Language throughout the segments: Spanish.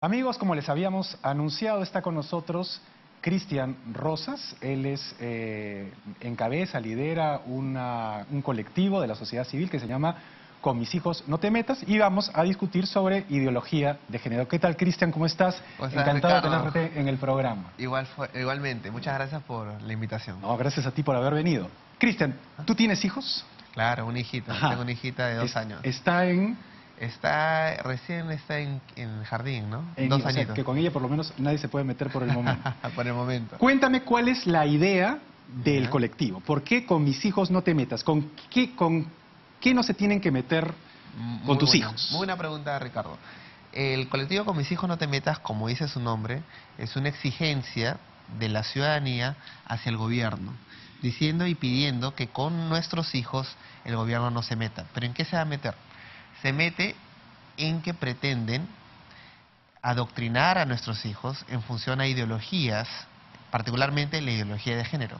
Amigos, como les habíamos anunciado, está con nosotros Cristian Rosas. Él lidera un colectivo de la sociedad civil que se llama Con mis hijos no te metas, y vamos a discutir sobre ideología de género. ¿Qué tal, Cristian? ¿Cómo estás? Encantado de tenerte en el programa. Igualmente, muchas gracias por la invitación. No, gracias a ti por haber venido. Cristian, ¿tú tienes hijos? Claro, una hijita. Ajá. Tengo una hijita de 2 años. Recién está en jardín, ¿no? O sea, que con ella por lo menos nadie se puede meter por el momento. Por el momento. Cuéntame cuál es la idea del colectivo. ¿Por qué con mis hijos no te metas? ¿Con qué no se tienen que meter con tus hijos? Muy buena pregunta, Ricardo. El colectivo Con mis hijos no te metas, como dice su nombre, es una exigencia de la ciudadanía hacia el gobierno, diciendo y pidiendo que con nuestros hijos el gobierno no se meta. ¿Pero en qué se va a meter? Se mete en que pretenden adoctrinar a nuestros hijos en función a ideologías, particularmente la ideología de género.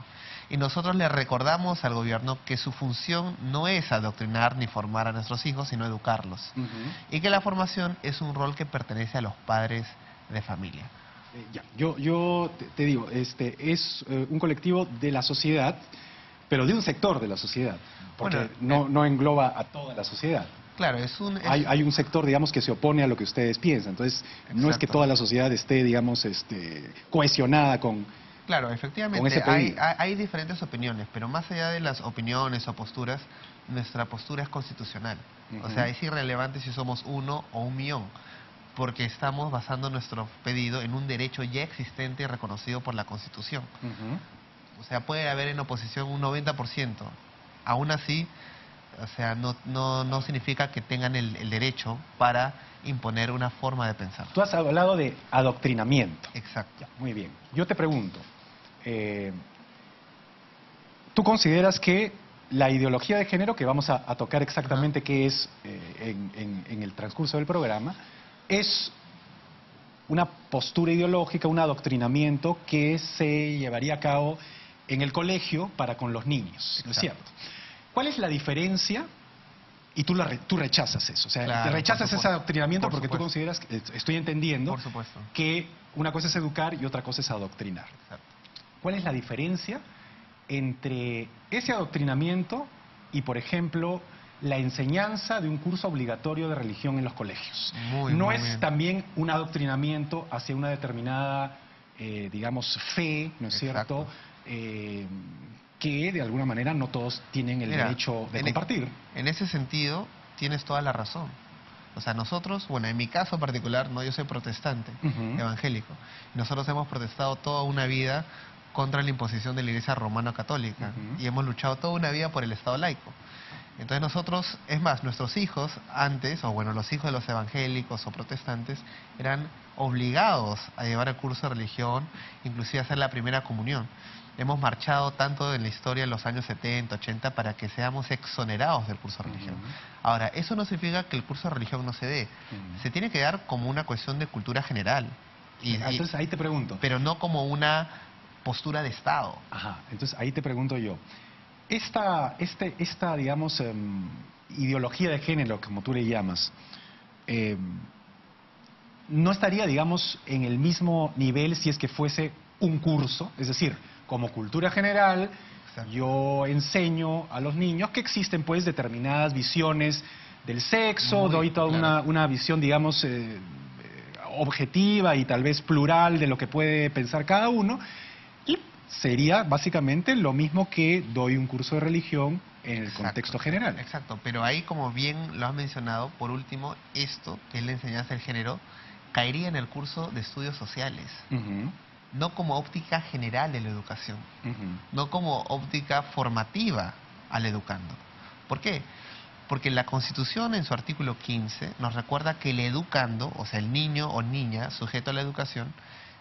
Y nosotros le recordamos al gobierno que su función no es adoctrinar ni formar a nuestros hijos, sino educarlos. Y que la formación es un rol que pertenece a los padres de familia. Yo te digo, es un colectivo de la sociedad, pero de un sector de la sociedad, porque no engloba a toda la sociedad. Claro, hay un sector, digamos, que se opone a lo que ustedes piensan. Entonces, no es que toda la sociedad esté, digamos, cohesionada con... Claro, efectivamente, hay diferentes opiniones, pero más allá de las opiniones o posturas, nuestra postura es constitucional. O sea, es irrelevante si somos 1 o 1 millón, porque estamos basando nuestro pedido en un derecho ya existente y reconocido por la Constitución. O sea, puede haber en oposición un 90%. Aún así, o sea, no significa que tengan el derecho para imponer una forma de pensar. Tú has hablado de adoctrinamiento. Exacto. Muy bien. Yo te pregunto, ¿tú consideras que la ideología de género, que vamos a tocar exactamente qué es en el transcurso del programa, es una postura ideológica, un adoctrinamiento que se llevaría a cabo en el colegio para con los niños, ¿no es cierto? ¿Cuál es la diferencia? Y tú rechazas eso, o sea, claro, rechazas ese adoctrinamiento porque supuesto. tú consideras, estoy entendiendo, por supuesto, que una cosa es educar y otra cosa es adoctrinar. Exacto. ¿Cuál es la diferencia entre ese adoctrinamiento y, por ejemplo, la enseñanza de un curso obligatorio de religión en los colegios? ¿No es también un adoctrinamiento hacia una determinada, digamos, fe, ¿no es cierto?, que de alguna manera no todos tienen el derecho de compartir? En ese sentido, tienes toda la razón. O sea, nosotros, bueno, en mi caso particular, yo soy protestante, evangélico. Nosotros hemos protestado toda una vida contra la imposición de la Iglesia Romana Católica y hemos luchado toda una vida por el Estado laico. Entonces nosotros, es más, nuestros hijos antes, o bueno, los hijos de los evangélicos o protestantes, eran obligados a llevar el curso de religión, inclusive a hacer la primera comunión. Hemos marchado tanto en la historia en los años 70, 80, para que seamos exonerados del curso de religión. Ahora, eso no significa que el curso de religión no se dé. Se tiene que dar como una cuestión de cultura general. Entonces ahí te pregunto. Pero no como una postura de Estado. Ajá, entonces ahí te pregunto yo. Esta digamos, ideología de género, como tú le llamas, ¿no estaría, digamos, en el mismo nivel si es que fuese un curso? Es decir, como cultura general, yo enseño a los niños que existen, pues, determinadas visiones del sexo, doy toda una visión, digamos, objetiva y tal vez plural de lo que puede pensar cada uno, y sería básicamente lo mismo que doy un curso de religión en el contexto general. Exacto, pero ahí, como bien lo has mencionado, por último, esto, que es la enseñanza del género, caería en el curso de estudios sociales. No como óptica general de la educación, no como óptica formativa al educando. ¿Por qué? Porque la Constitución, en su artículo 15, nos recuerda que el educando, o sea, el niño o niña sujeto a la educación,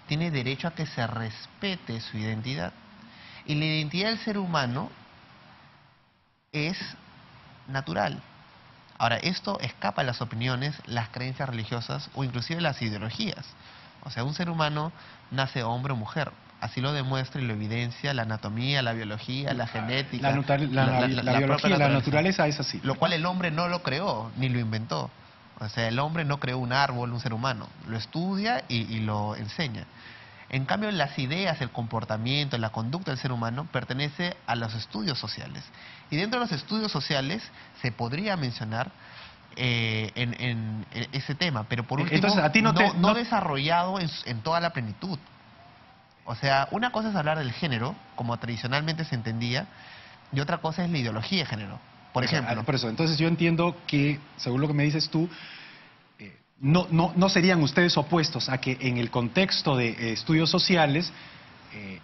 tiene derecho a que se respete su identidad. Y la identidad del ser humano es natural. Ahora, esto escapa a las opiniones, las creencias religiosas o inclusive las ideologías. O sea, un ser humano nace hombre o mujer. Así lo demuestra y lo evidencia la anatomía, la biología, la genética. La biología, la naturaleza es así. Lo cual el hombre no lo creó, ni lo inventó. O sea, el hombre no creó un árbol, un ser humano. Lo estudia y lo enseña. En cambio, las ideas, el comportamiento, la conducta del ser humano pertenece a los estudios sociales. Y dentro de los estudios sociales se podría mencionar en ese tema, pero por último, entonces, a ti no desarrollado en toda la plenitud. O sea, una cosa es hablar del género, como tradicionalmente se entendía, y otra cosa es la ideología de género. Por ejemplo. Por eso, entonces yo entiendo que, según lo que me dices tú, no serían ustedes opuestos a que en el contexto de estudios sociales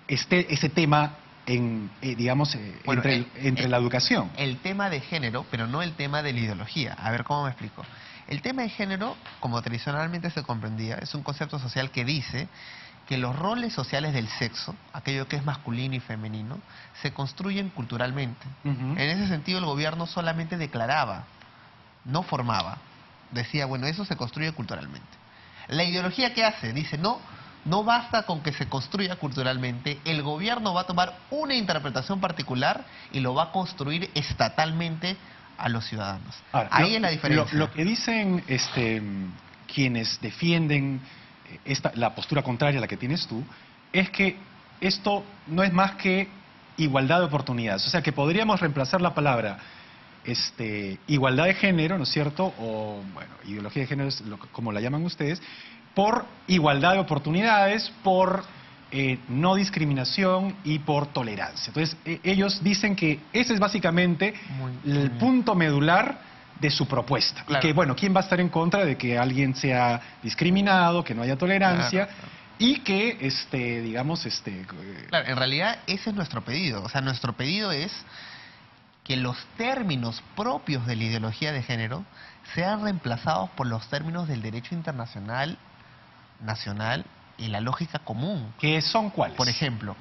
esté ese tema entre la educación. El tema de género, pero no el tema de la ideología. A ver, ¿cómo me explico? El tema de género, como tradicionalmente se comprendía, es un concepto social que dice que los roles sociales del sexo, aquello que es masculino y femenino, se construyen culturalmente. En ese sentido, el gobierno solamente declaraba, no formaba. Decía, bueno, eso se construye culturalmente. La ideología, ¿qué hace? Dice, no basta con que se construya culturalmente, el gobierno va a tomar una interpretación particular y lo va a construir estatalmente a los ciudadanos. Ahora, ahí es la diferencia. Lo que dicen quienes defienden la postura contraria a la que tienes tú, es que esto no es más que igualdad de oportunidades. O sea, que podríamos reemplazar la palabra igualdad de género, ¿no es cierto? O, bueno, ideología de género es como la llaman ustedes, por igualdad de oportunidades, por no discriminación y por tolerancia. Entonces, ellos dicen que ese es básicamente el punto medular de su propuesta. Claro. Y que, bueno, ¿quién va a estar en contra de que alguien sea discriminado, que no haya tolerancia? Claro. Y que, Claro, en realidad ese es nuestro pedido. O sea, nuestro pedido es que los términos propios de la ideología de género sean reemplazados por los términos del derecho internacional, nacional y la lógica común. ¿Qué son cuáles? Por ejemplo,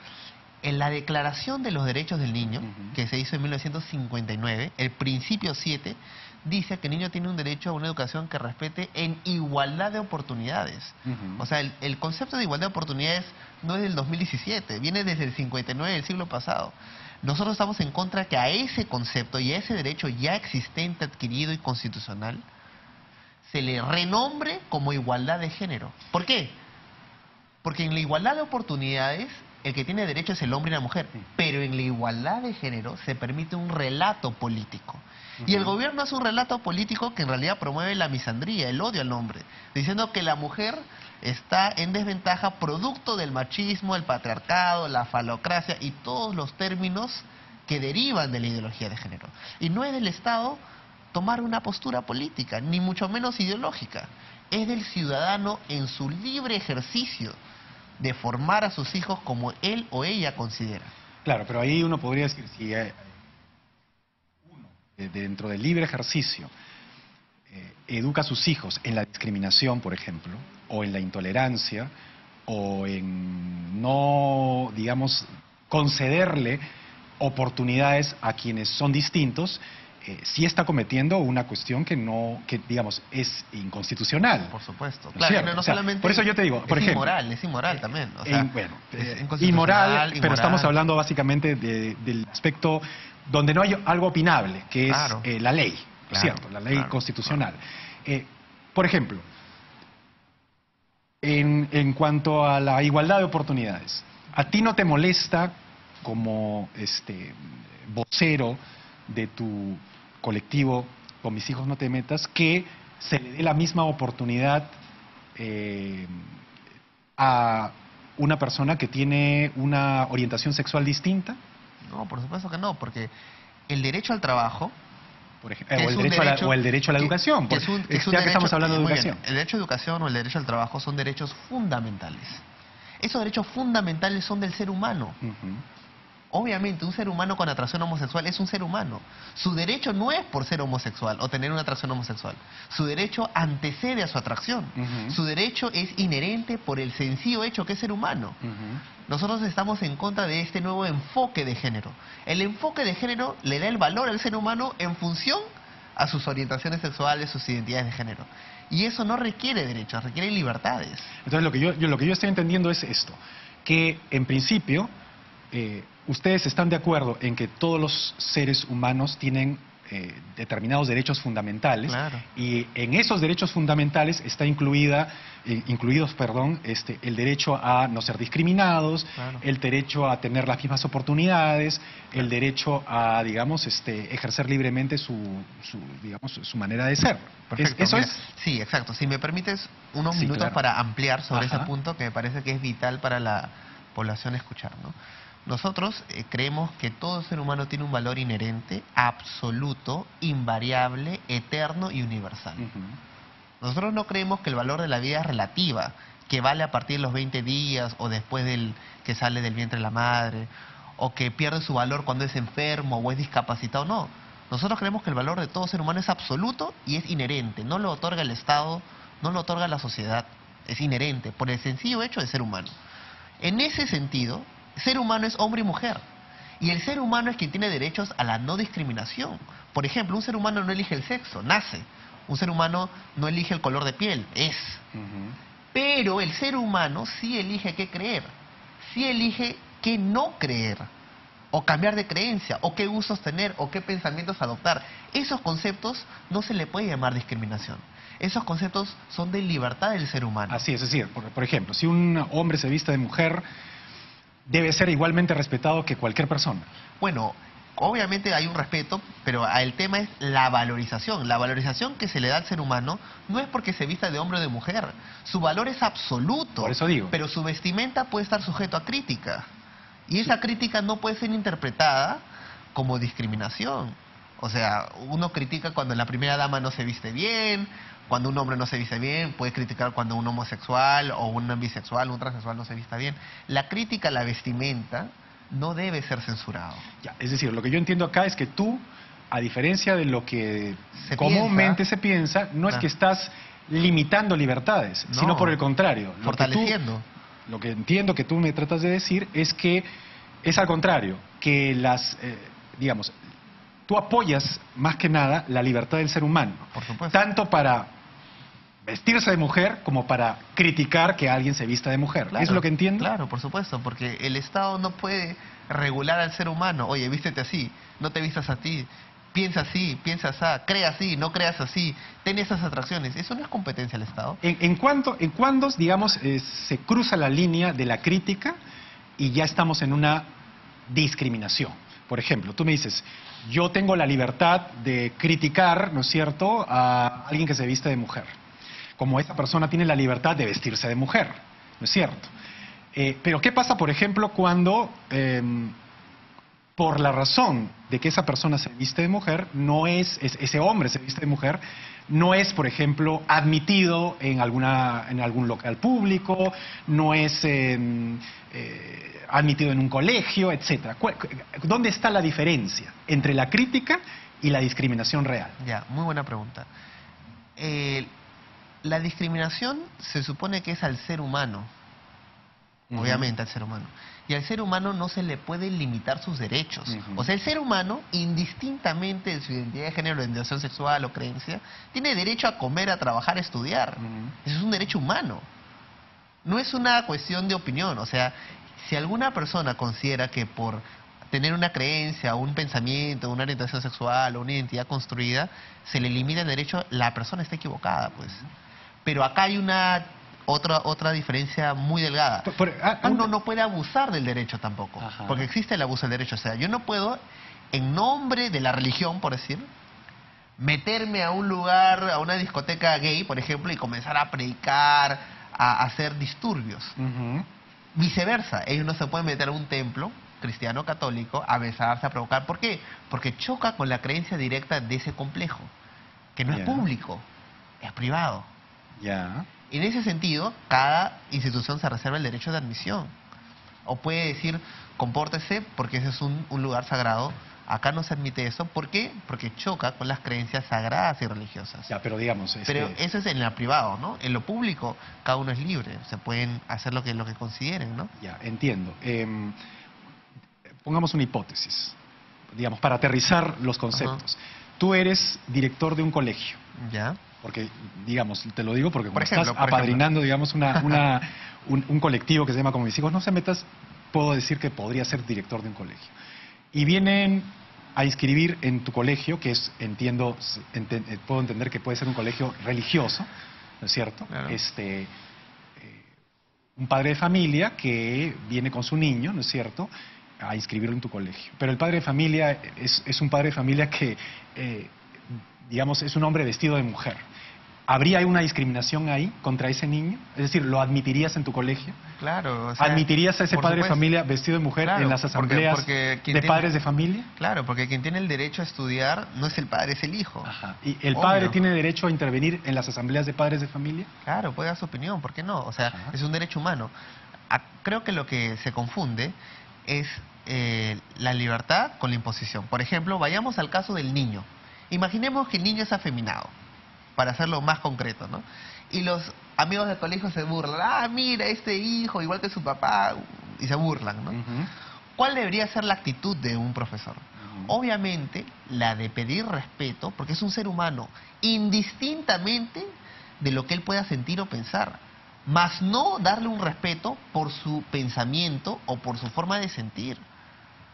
en la Declaración de los Derechos del Niño, que se hizo en 1959, el principio 7 dice que el niño tiene un derecho a una educación que respete en igualdad de oportunidades. O sea, el concepto de igualdad de oportunidades no es del 2017, viene desde el 59 del siglo pasado. Nosotros estamos en contra que a ese concepto y a ese derecho ya existente, adquirido y constitucional, se le renombre como igualdad de género. ¿Por qué? Porque en la igualdad de oportunidades, el que tiene derecho es el hombre y la mujer, pero en la igualdad de género se permite un relato político. Y el gobierno hace un relato político que en realidad promueve la misandría, el odio al hombre, diciendo que la mujer está en desventaja producto del machismo, el patriarcado, la falocracia y todos los términos que derivan de la ideología de género. Y no es del Estado tomar una postura política, ni mucho menos ideológica. Es del ciudadano en su libre ejercicio de formar a sus hijos como él o ella considera. Claro, pero ahí uno podría decir, si uno, dentro del libre ejercicio, educa a sus hijos en la discriminación, por ejemplo, o en la intolerancia, o en no, digamos, concederle oportunidades a quienes son distintos, sí está cometiendo una cuestión que digamos, es inconstitucional. Por supuesto. ¿No claro, no solamente por eso yo te digo, por ejemplo... Es inmoral también. O sea, inmoral, pero estamos hablando básicamente del aspecto donde no hay algo opinable, que es la ley, ¿cierto? La ley constitucional. Por ejemplo, en cuanto a la igualdad de oportunidades, ¿a ti no te molesta como vocero de tu colectivo Con Mis Hijos No Te Metas que se le dé la misma oportunidad a una persona que tiene una orientación sexual distinta? No, por supuesto que no, porque el derecho al trabajo, por ejemplo, o el derecho a la educación, ya que estamos hablando de educación. El derecho a educación o el derecho al trabajo son derechos fundamentales. Esos derechos fundamentales son del ser humano. Obviamente, un ser humano con atracción homosexual es un ser humano. Su derecho no es por ser homosexual o tener una atracción homosexual. Su derecho antecede a su atracción. Su derecho es inherente por el sencillo hecho que es ser humano. Nosotros estamos en contra de este nuevo enfoque de género. El enfoque de género le da el valor al ser humano en función a sus orientaciones sexuales, sus identidades de género. Y eso no requiere derechos, requiere libertades. Entonces, lo que yo estoy entendiendo es esto, que en principio... ustedes están de acuerdo en que todos los seres humanos tienen determinados derechos fundamentales, Claro. y en esos derechos fundamentales está incluidos, el derecho a no ser discriminados, Claro. el derecho a tener las mismas oportunidades, el derecho a, digamos, ejercer libremente su manera de ser. Perfecto. Eso Mira, es. Sí, exacto. Si me permites unos Sí, minutos claro. para ampliar sobre Ajá. ese punto que me parece que es vital para la población escuchar, ¿no? Nosotros creemos que todo ser humano tiene un valor inherente, absoluto, invariable, eterno y universal. Ujú. Nosotros no creemos que el valor de la vida es relativa, que vale a partir de los 20 días o después del que sale del vientre de la madre, o que pierde su valor cuando es enfermo o es discapacitado. No, nosotros creemos que el valor de todo ser humano es absoluto y es inherente. No lo otorga el Estado, no lo otorga la sociedad. Es inherente por el sencillo hecho de ser humano. En ese sentido, ser humano es hombre y mujer. Y el ser humano es quien tiene derechos a la no discriminación. Por ejemplo, un ser humano no elige el sexo, nace. Un ser humano no elige el color de piel, es. Ujú. Pero el ser humano sí elige qué creer, sí elige qué no creer, o cambiar de creencia, o qué gustos tener, o qué pensamientos adoptar. Esos conceptos no se le puede llamar discriminación. Esos conceptos son de libertad del ser humano. Así es decir, por ejemplo, si un hombre se viste de mujer, debe ser igualmente respetado que cualquier persona. Bueno, obviamente hay un respeto, pero el tema es la valorización. La valorización que se le da al ser humano no es porque se vista de hombre o de mujer. Su valor es absoluto. Por eso digo. Pero su vestimenta puede estar sujeto a crítica. Y esa crítica no puede ser interpretada como discriminación. O sea, uno critica cuando la primera dama no se viste bien, cuando un hombre no se viste bien, puede criticar cuando un homosexual o un bisexual, un transexual no se vista bien. La crítica a la vestimenta no debe ser censurado. Ya, es decir, lo que yo entiendo acá es que tú, a diferencia de lo que Se comúnmente piensa. se piensa, no es Ah. que estás limitando libertades, No, sino por el contrario. fortaleciendo. Lo que entiendo que tú me tratas de decir es que es al contrario, que digamos, tú apoyas más que nada la libertad del ser humano, Por supuesto. tanto para vestirse de mujer como para criticar que alguien se vista de mujer. Claro, ¿Es lo que entiendo? Claro, por supuesto, porque el Estado no puede regular al ser humano. Oye, vístete así, no te vistas así, piensa así, crea así, no creas así, ten esas atracciones. Eso no es competencia del Estado. ¿En cuándo, digamos, se cruza la línea de la crítica y ya estamos en una discriminación? Por ejemplo, tú me dices, yo tengo la libertad de criticar, ¿no es cierto?, a alguien que se viste de mujer, como esa persona tiene la libertad de vestirse de mujer, ¿no es cierto? Pero ¿qué pasa, por ejemplo, cuando por la razón de que esa persona se viste de mujer, ese hombre se viste de mujer, no es, por ejemplo, admitido en algún local público, no es admitido en un colegio, etcétera? ¿Dónde está la diferencia entre la crítica y la discriminación real? Ya, muy buena pregunta. La discriminación se supone que es al ser humano, obviamente al ser humano. Y al ser humano no se le puede limitar sus derechos. Ujú. O sea, el ser humano, indistintamente de su identidad de género, orientación sexual o creencia, tiene derecho a comer, a trabajar, a estudiar. Ujú. Eso es un derecho humano. No es una cuestión de opinión. O sea, si alguna persona considera que por tener una creencia, un pensamiento, una orientación sexual o una identidad construida, se le limita el derecho, la persona está equivocada, pues. Pero acá hay otra diferencia muy delgada. Uno no puede abusar del derecho tampoco, Ajá. porque existe el abuso del derecho. O sea, yo no puedo, en nombre de la religión, por decir, meterme a un lugar, a una discoteca gay, por ejemplo, y comenzar a predicar, a hacer disturbios. Ujú. Viceversa, ellos no se pueden meter a un templo cristiano católico a besarse, a provocar. ¿Por qué? Porque choca con la creencia directa de ese complejo, que no Ya. es público, es privado. Ya. En ese sentido, cada institución se reserva el derecho de admisión. O puede decir, compórtese porque ese es un lugar sagrado. Acá no se admite eso. ¿Por qué? Porque choca con las creencias sagradas y religiosas. Ya, pero digamos... Pero eso es en lo privado, ¿no? En lo público, cada uno es libre. Se pueden hacer lo que consideren, ¿no? Ya, entiendo. Pongamos una hipótesis, digamos, para aterrizar los conceptos. Tú eres director de un colegio. ¿Ya? Porque, digamos, te lo digo porque como Por ejemplo, estás apadrinando, digamos, un colectivo que se llama Como Mis Hijos No Se Metas, puedo decir que podría ser director de un colegio. Y vienen a inscribir en tu colegio, que es, puedo entender que puede ser un colegio religioso, ¿no es cierto? Claro. Un padre de familia que viene con su niño, ¿no es cierto?, a inscribirlo en tu colegio. Pero el padre de familia es un padre de familia que, digamos, es un hombre vestido de mujer. ¿Habría una discriminación ahí contra ese niño? Es decir, ¿lo admitirías en tu colegio? Claro. O sea, ¿admitirías a ese padre de familia vestido de mujer en las asambleas de padres de familia? Claro, porque quien tiene el derecho a estudiar no es el padre, es el hijo. Ajá. ¿Y el padre tiene derecho a intervenir en las asambleas de padres de familia? Claro, puede dar su opinión, ¿por qué no? O sea, es un derecho humano. Creo que lo que se confunde es la libertad con la imposición. Por ejemplo, vayamos al caso del niño. Imaginemos que el niño es afeminado, para hacerlo más concreto, ¿no? Y los amigos del colegio se burlan. Ah, mira, este hijo, igual que su papá, y se burlan, ¿no? ¿Cuál debería ser la actitud de un profesor? Obviamente, la de pedir respeto, porque es un ser humano, indistintamente de lo que él pueda sentir o pensar, más no darle un respeto por su pensamiento o por su forma de sentir.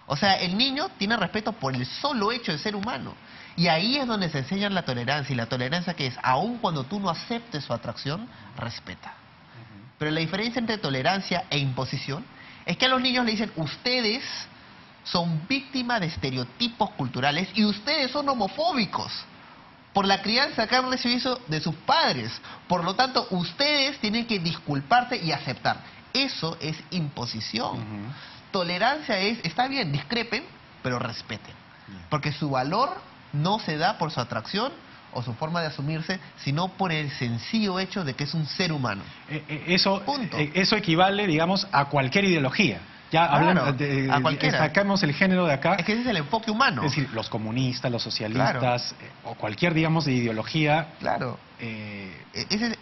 O sea, el niño tiene respeto por el solo hecho de ser humano. Y ahí es donde se enseña la tolerancia. Y la tolerancia, que es, aun cuando tú no aceptes su atracción, respeta. Pero la diferencia entre tolerancia e imposición es que a los niños le dicen, ustedes son víctimas de estereotipos culturales y ustedes son homofóbicos por la crianza que han recibido de sus padres. Por lo tanto, ustedes tienen que disculparse y aceptar. Eso es imposición. Tolerancia es, está bien, discrepen, pero respeten. Porque su valor no se da por su atracción o su forma de asumirse, sino por el sencillo hecho de que es un ser humano. Eso equivale, digamos, a cualquier ideología. Ya claro, hablamos a cualquiera. Sacamos el género de acá. Es que ese es el enfoque humano. Es decir, los comunistas, los socialistas, o cualquier, digamos, de ideología. Claro.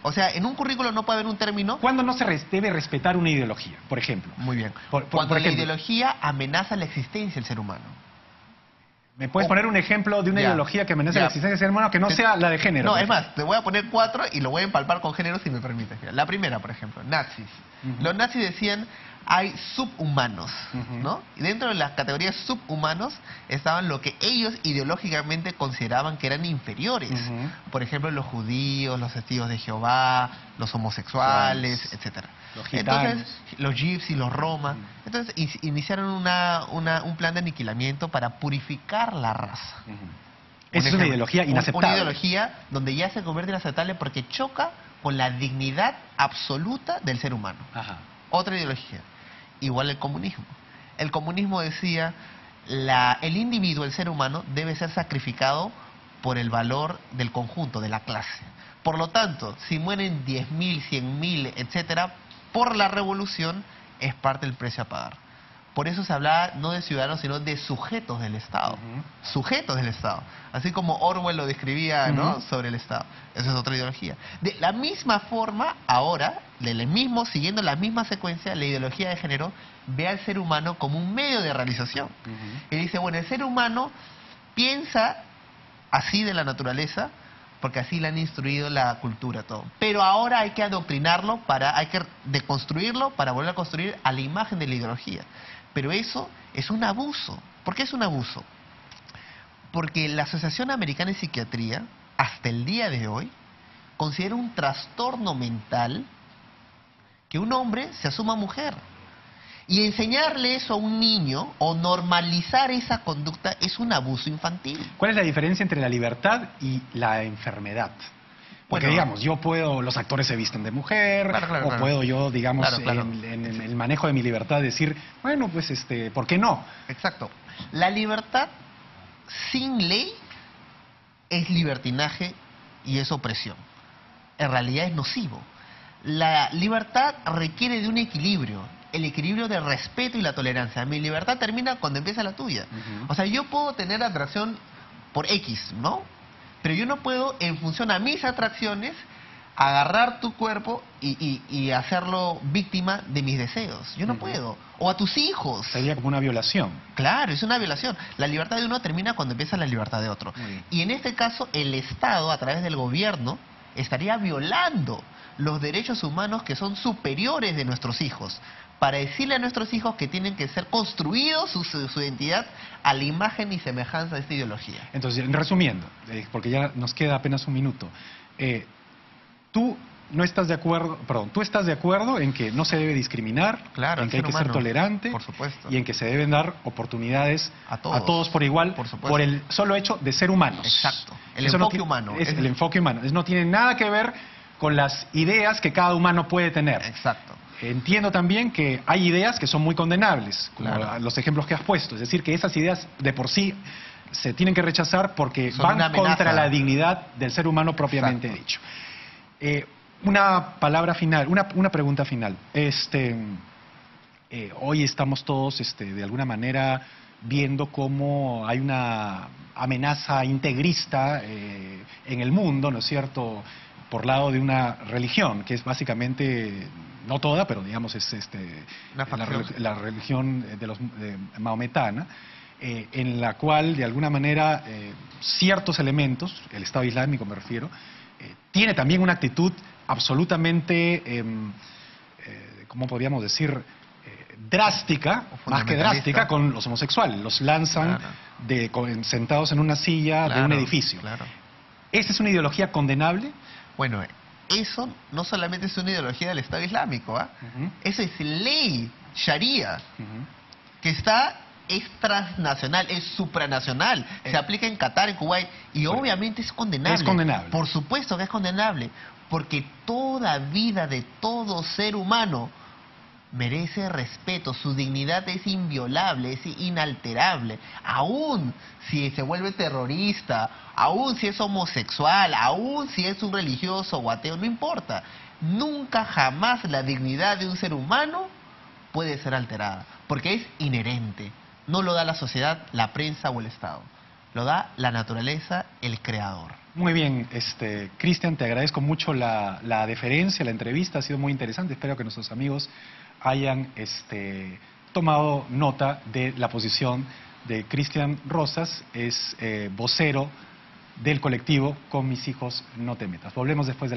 O sea, en un currículo no puede haber un término. ¿Cuándo no se debe respetar una ideología, por ejemplo? Muy bien. Cuando la ideología amenaza la existencia del ser humano. ¿Me puedes poner un ejemplo de una ideología que amenaza la existencia del ser humano que no sea la de género? No, es más, te voy a poner 4 y lo voy a empalpar con género si me permites. La primera, por ejemplo, nazis. Los nazis decían, hay subhumanos, ¿no? Y dentro de las categorías subhumanos estaban lo que ellos ideológicamente consideraban que eran inferiores. Por ejemplo, los judíos, los testigos de Jehová, los homosexuales, etcétera. Entonces, los gypsies, los roma. Entonces, iniciaron un plan de aniquilamiento para purificar la raza. Esa es una ideología inaceptable. Una ideología donde ya se convierte inaceptable porque choca con la dignidad absoluta del ser humano. Otra ideología. Igual el comunismo. El comunismo decía, el individuo, el ser humano, debe ser sacrificado por el valor del conjunto, de la clase. Por lo tanto, si mueren 10.000, 100.000, etcétera, por la revolución, es parte del precio a pagar. Por eso se hablaba no de ciudadanos, sino de sujetos del Estado. Sujetos del Estado. Así como Orwell lo describía, ¿no?, sobre el Estado. Esa es otra ideología. De la misma forma, ahora, siguiendo la misma secuencia, la ideología de género ve al ser humano como un medio de realización. Y dice, bueno, el ser humano piensa así de la naturaleza, porque así le han instruido la cultura, todo. Pero ahora hay que adoctrinarlo, hay que deconstruirlo para volver a construir a la imagen de la ideología. Pero eso es un abuso. ¿Por qué es un abuso? Porque la Asociación Americana de Psiquiatría, hasta el día de hoy, considera un trastorno mental que un hombre se asuma mujer. Y enseñarle eso a un niño o normalizar esa conducta es un abuso infantil. ¿Cuál es la diferencia entre la libertad y la enfermedad? Porque, digamos, los actores se visten de mujer, puedo yo, digamos, en el manejo de mi libertad decir, bueno, pues, ¿por qué no? Exacto. La libertad sin ley es libertinaje y es opresión. En realidad es nocivo. La libertad requiere de un equilibrio, el equilibrio de respeto y la tolerancia. Mi libertad termina cuando empieza la tuya. O sea, yo puedo tener atracción por X, ¿no? Pero yo no puedo, en función a mis atracciones, agarrar tu cuerpo y hacerlo víctima de mis deseos. Yo no puedo. O a tus hijos. Sería como una violación. Claro, es una violación. La libertad de uno termina cuando empieza la libertad de otro. Y en este caso, el Estado, a través del gobierno, estaría violando los derechos humanos que son superiores de nuestros hijos, para decirle a nuestros hijos que tienen que ser construidos su identidad a la imagen y semejanza de esta ideología. Entonces, resumiendo, porque ya nos queda apenas un minuto, tú no estás de acuerdo, perdón, tú estás de acuerdo en que no se debe discriminar, claro, en que hay que ser tolerante, por supuesto, y en que se deben dar oportunidades a todos por igual, por el solo hecho de ser humanos. Exacto, el enfoque humano. Es el enfoque humano. No tiene nada que ver con las ideas que cada humano puede tener. Exacto. Entiendo también que hay ideas que son muy condenables, como claro, los ejemplos que has puesto. Es decir, que esas ideas de por sí se tienen que rechazar porque son van contra la dignidad del ser humano propiamente dicho. Una palabra final, una pregunta final. Hoy estamos todos, de alguna manera, viendo cómo hay una amenaza integrista en el mundo, ¿no es cierto?, por lado de una religión, que es básicamente, no toda, pero digamos es la religión maometana, en la cual, de alguna manera, ciertos elementos, el Estado Islámico me refiero, tiene también una actitud absolutamente, ¿cómo podríamos decir?, drástica, más que drástica, con los homosexuales. Los lanzan sentados en una silla de un edificio. Claro. ¿Esa es una ideología condenable? Bueno, eso no solamente es una ideología del Estado Islámico, eso es ley sharia, que es transnacional, es supranacional, se aplica en Qatar, en Kuwait, y obviamente es condenable. Es condenable. Por supuesto que es condenable, porque toda vida de todo ser humano merece respeto, su dignidad es inviolable, es inalterable, aún si se vuelve terrorista, aún si es homosexual, aún si es un religioso o ateo, no importa. Nunca jamás la dignidad de un ser humano puede ser alterada, porque es inherente. No lo da la sociedad, la prensa o el Estado. Lo da la naturaleza, el creador. Muy bien, Cristian, te agradezco mucho la deferencia, la entrevista, ha sido muy interesante. Espero que nuestros amigos hayan tomado nota de la posición de Cristian Rosas, es vocero del colectivo Con Mis Hijos No Te Metas. Volvemos después de